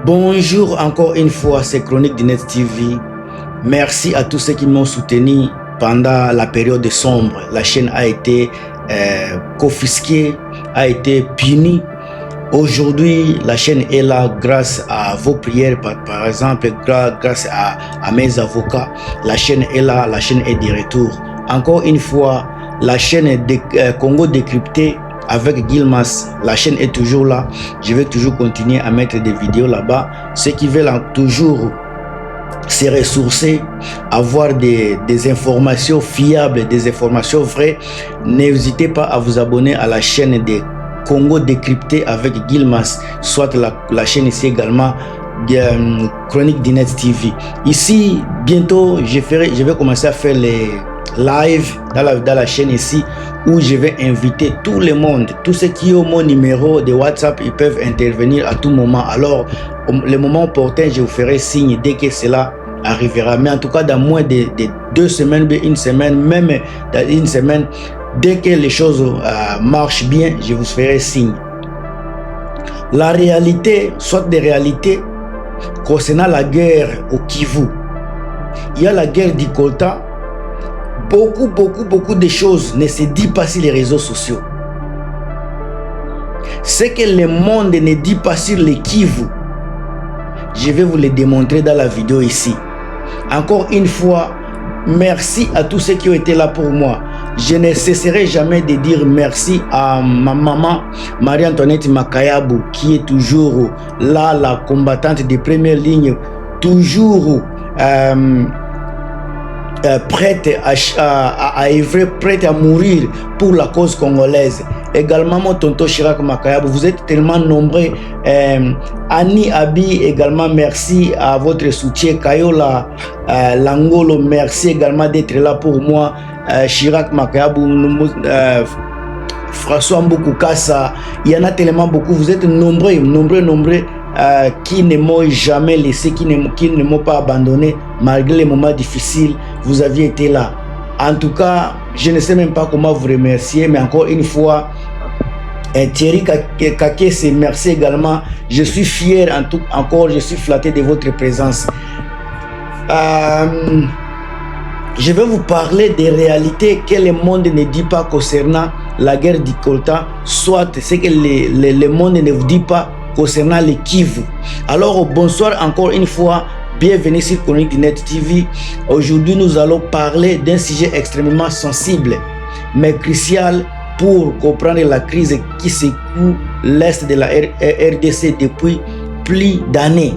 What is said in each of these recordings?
Bonjour encore une fois, c'est Chronique du Net TV. Merci à tous ceux qui m'ont soutenu pendant la période sombre. La chaîne a été confisquée, a été punie. Aujourd'hui, la chaîne est là grâce à vos prières, par exemple, grâce à mes avocats. La chaîne est là, la chaîne est de retour. Encore une fois, la chaîne de Congo décrypté avec Gilmas, la chaîne est toujours là. Je vais toujours continuer à mettre des vidéos là-bas. Ceux qui veulent toujours se ressourcer, avoir des informations fiables, des informations vraies, n'hésitez pas à vous abonner à la chaîne de Congo décrypté avec Gilmas, soit la chaîne ici également Chronique du Net TV. Ici, bientôt, je vais commencer à faire les live dans la chaîne ici, où je vais inviter tout le monde, tous ceux qui ont mon numéro de WhatsApp, ils peuvent intervenir à tout moment. Alors, le moment opportun, je vous ferai signe dès que cela arrivera. Mais en tout cas, dans moins de 2 semaines, une semaine, même dans une semaine, dès que les choses marchent bien, je vous ferai signe. La réalité, soit des réalités concernant la guerre au Kivu. Il y a la guerre du Kolta. Beaucoup de choses ne se disent pas sur les réseaux sociaux. Ce que le monde ne dit pas sur les Kivu, je vais vous le démontrer dans la vidéo ici. Encore une fois, merci à tous ceux qui ont été là pour moi. Je ne cesserai jamais de dire merci à ma maman Marie-Antoinette Makayabou, qui est toujours là, la combattante de première ligne, toujours prête à œuvrer, prête à mourir pour la cause congolaise. Également mon tonton Chirac Makayabou, vous êtes tellement nombreux. Annie Abi également, merci à votre soutien. Kayola Langolo, merci également d'être là pour moi. Chirac Makayabou, François Mboukouassa, il y en a tellement beaucoup. Vous êtes nombreux qui ne m'ont jamais laissé, qui ne m'ont pas abandonné malgré les moments difficiles. Vous aviez été là. En tout cas, je ne sais même pas comment vous remercier, mais encore une fois, Thierry Kakese, merci également. Je suis fier, encore, je suis flatté de votre présence. Je vais vous parler des réalités que le monde ne dit pas concernant la guerre du Kolta, soit ce que le monde ne vous dit pas concernant les Kivu. Alors, bonsoir encore une fois. Bienvenue sur Chronique du Net TV. Aujourd'hui, nous allons parler d'un sujet extrêmement sensible, mais crucial pour comprendre la crise qui secoue l'Est de la RDC depuis plus d'années.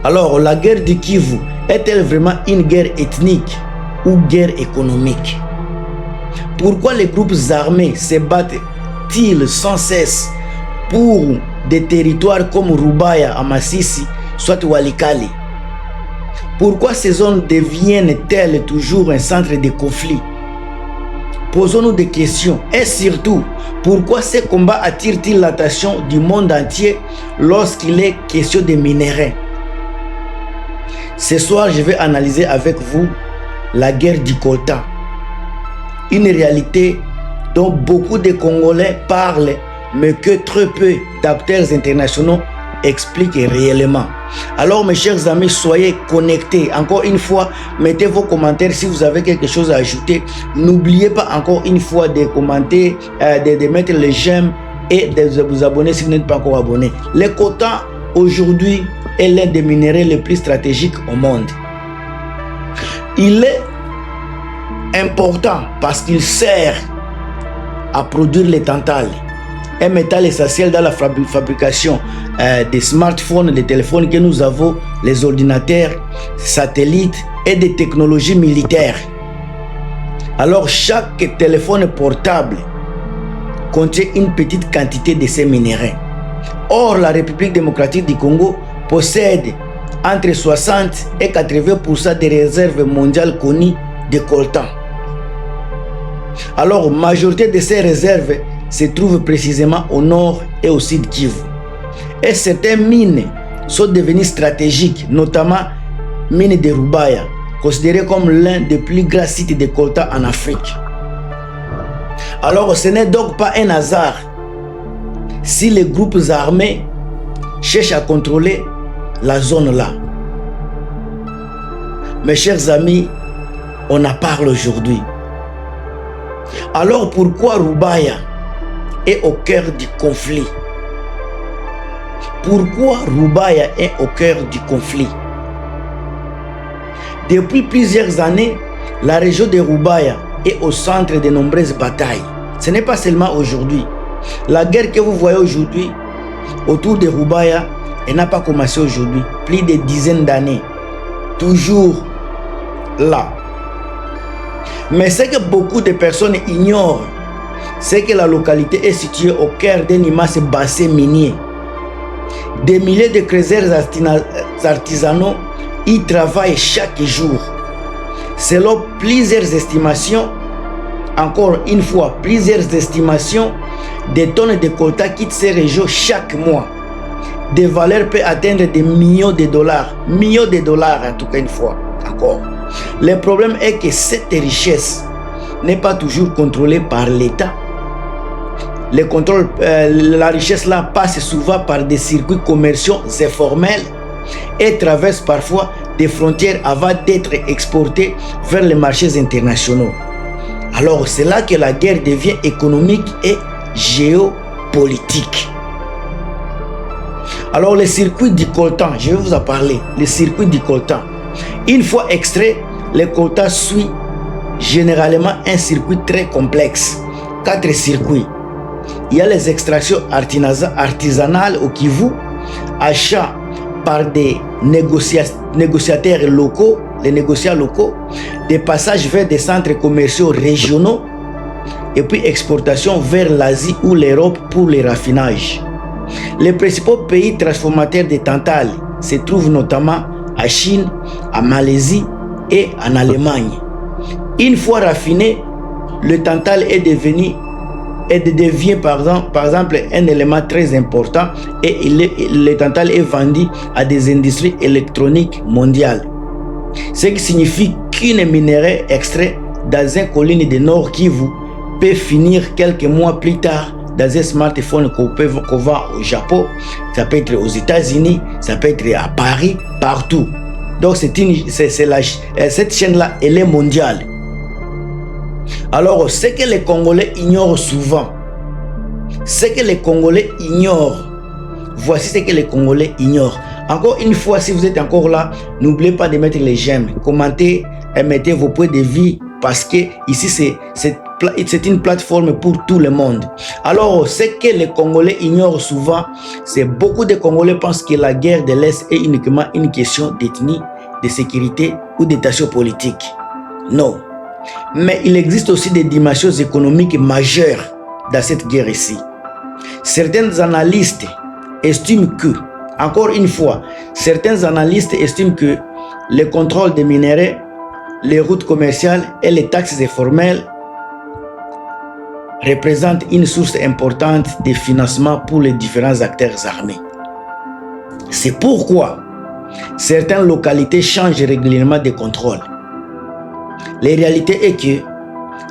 Alors, la guerre du Kivu est-elle vraiment une guerre ethnique ou guerre économique? Pourquoi les groupes armés se battent-ils sans cesse pour des territoires comme Rubaya à Masisi, soit Walikale? Pourquoi ces zones deviennent-elles toujours un centre de conflit? Posons-nous des questions. Et surtout, pourquoi ces combats attirent-ils l'attention du monde entier lorsqu'il est question de minerais? Ce soir, je vais analyser avec vous la guerre du Kolta. Une réalité dont beaucoup de Congolais parlent, mais que très peu d'acteurs internationaux expliquent réellement. Alors mes chers amis, soyez connectés. Encore une fois, mettez vos commentaires si vous avez quelque chose à ajouter. N'oubliez pas encore une fois de commenter, de mettre les j'aime et de vous abonner si vous n'êtes pas encore abonné. Le Kolta aujourd'hui est l'un des minéraux les plus stratégiques au monde. Il est important parce qu'il sert à produire les tantales, un métal essentiel dans la fabrication des smartphones, des téléphones que nous avons, les ordinateurs, satellites et des technologies militaires. Alors chaque téléphone portable contient une petite quantité de ces minéraux. Or, la République démocratique du Congo possède entre 60 et 80% des réserves mondiales connues de coltan. Alors, la majorité de ces réserves se trouve précisément au nord et au sud Kivu. Et certaines mines sont devenues stratégiques, notamment mine de Rubaya, considérée comme l'un des plus grands sites de coltan en Afrique. Alors, ce n'est donc pas un hasard si les groupes armés cherchent à contrôler la zone là. Mes chers amis, on en parle aujourd'hui. Alors pourquoi Roubaïa est au cœur du conflit? Pourquoi Roubaïa est au cœur du conflit? Depuis plusieurs années, la région de Roubaïa est au centre de nombreuses batailles. Ce n'est pas seulement aujourd'hui. La guerre que vous voyez aujourd'hui autour de Roubaïa, elle n'a pas commencé aujourd'hui. Plus de dizaines d'années. Toujours là. Mais ce que beaucoup de personnes ignorent, c'est que la localité est située au cœur d'un immense bassin minier. Des milliers de creuseurs artisanaux y travaillent chaque jour. Selon plusieurs estimations, encore une fois, plusieurs estimations, des tonnes de coltan quittent ces régions chaque mois. Des valeurs peuvent atteindre des millions de dollars en tout cas une fois encore. Le problème est que cette richesse n'est pas toujours contrôlée par l'État. La richesse là passe souvent par des circuits commerciaux informels et traverse parfois des frontières avant d'être exportée vers les marchés internationaux. Alors c'est là que la guerre devient économique et géopolitique. Alors le circuit du coltan, je vais vous en parler. Le circuit du coltan. Une fois extrait, le coltan suit généralement un circuit très complexe. 4 circuits. Il y a les extractions artisanales au Kivu, achat par des négociateurs locaux, les négociants locaux, des passages vers des centres commerciaux régionaux et puis exportation vers l'Asie ou l'Europe pour les raffinages. Les principaux pays transformateurs de tantale se trouvent notamment à Chine, en Malaisie et en Allemagne. Une fois raffiné, le tantale devient par exemple un élément très important et le tantale est vendu à des industries électroniques mondiales. Ce qui signifie qu'une minerai extrait dans un colline de Nord Kivu peut finir quelques mois plus tard dans un smartphone qu'on vend au Japon, ça peut être aux États-Unis, ça peut être à Paris, partout. Donc cette chaîne-là, elle est mondiale. Alors, ce que les Congolais ignorent souvent, voici ce que les Congolais ignorent. Encore une fois, si vous êtes encore là, n'oubliez pas de mettre les j'aime, commentez et mettez vos points de vue parce que ici c'est une plateforme pour tout le monde. Alors, ce que les Congolais ignorent souvent, c'est beaucoup de Congolais pensent que la guerre de l'Est est uniquement une question d'ethnie, de sécurité ou de tension politique. Non. Mais il existe aussi des dimensions économiques majeures dans cette guerre ici. Certains analystes estiment que, encore une fois, le contrôle des minerais, les routes commerciales et les taxes informelles représentent une source importante de financement pour les différents acteurs armés. C'est pourquoi certaines localités changent régulièrement de contrôle. La réalité est que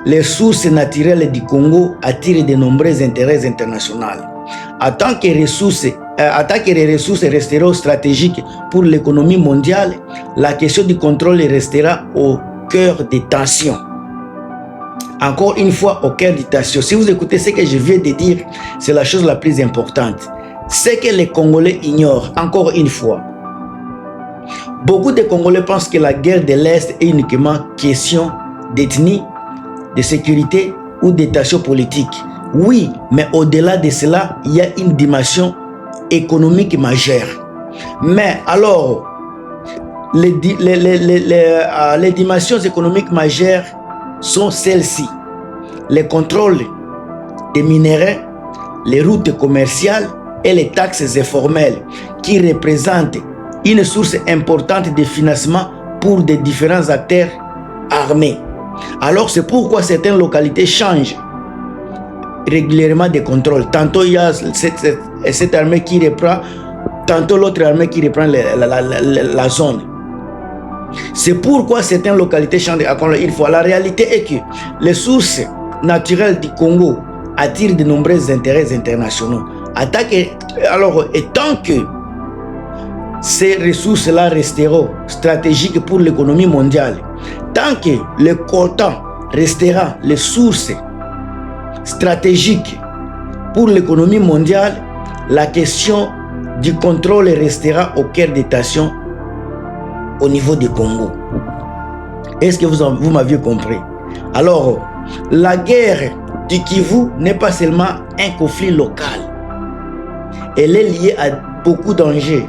les sources naturelles du Congo attirent de nombreux intérêts internationaux. En tant que les ressources resteront stratégiques pour l'économie mondiale, la question du contrôle restera au cœur des tensions. Encore une fois, au cœur des tensions. Si vous écoutez ce que je viens de dire, c'est la chose la plus importante. Ce que les Congolais ignorent, encore une fois, beaucoup de Congolais pensent que la guerre de l'Est est uniquement question d'ethnie, de sécurité ou de tensions politiques. Oui, mais au-delà de cela, il y a une dimension économique majeure. Mais alors, les dimensions économiques majeures sont celles-ci. Les contrôles des minéraux, les routes commerciales et les taxes informelles qui représentent une source importante de financement pour des différents acteurs armés. Alors c'est pourquoi certaines localités changent régulièrement de contrôle. Tantôt il y a cette armée qui reprend, tantôt l'autre armée qui reprend la zone. C'est pourquoi certaines localités changent encore une fois. La réalité est que les sources naturelles du Congo attirent de nombreux intérêts internationaux. Alors, et tant que ces ressources-là resteront stratégiques pour l'économie mondiale, tant que le coltan restera les sources stratégiques pour l'économie mondiale, la question du contrôle restera au cœur des tensions au niveau du Congo. Est-ce que vous m'aviez compris? Alors, la guerre du Kivu n'est pas seulement un conflit local. Elle est liée à beaucoup d'enjeux.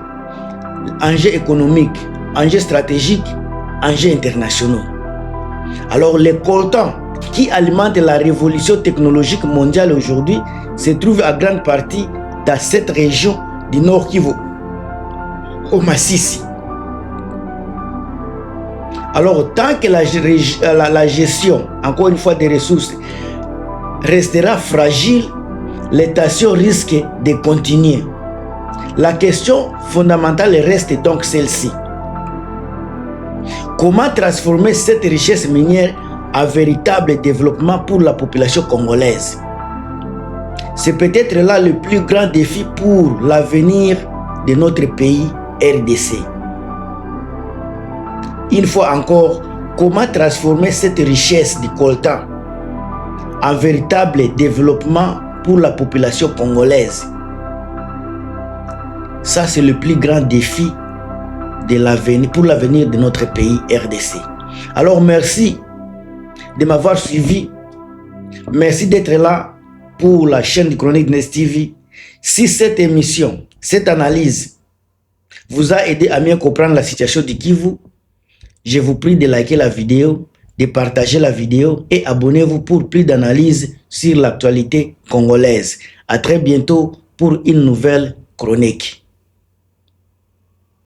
Enjeux économiques, enjeux stratégiques, enjeux internationaux. Alors, les coltans qui alimentent la révolution technologique mondiale aujourd'hui se trouvent à grande partie dans cette région du Nord Kivu, au Massissi. Alors, tant que la gestion, encore une fois, des ressources restera fragile, les tensions risquent de continuer. La question fondamentale reste donc celle-ci. Comment transformer cette richesse minière en véritable développement pour la population congolaise? C'est peut-être là le plus grand défi pour l'avenir de notre pays RDC. Une fois encore, comment transformer cette richesse du coltan en véritable développement pour la population congolaise? Ça, c'est le plus grand défi pour l'avenir de notre pays RDC. Alors, merci de m'avoir suivi. Merci d'être là pour la chaîne de Chronique Dines TV. Si cette émission, cette analyse vous a aidé à mieux comprendre la situation du Kivu, je vous prie de liker la vidéo, de partager la vidéo et abonnez-vous pour plus d'analyses sur l'actualité congolaise. À très bientôt pour une nouvelle chronique.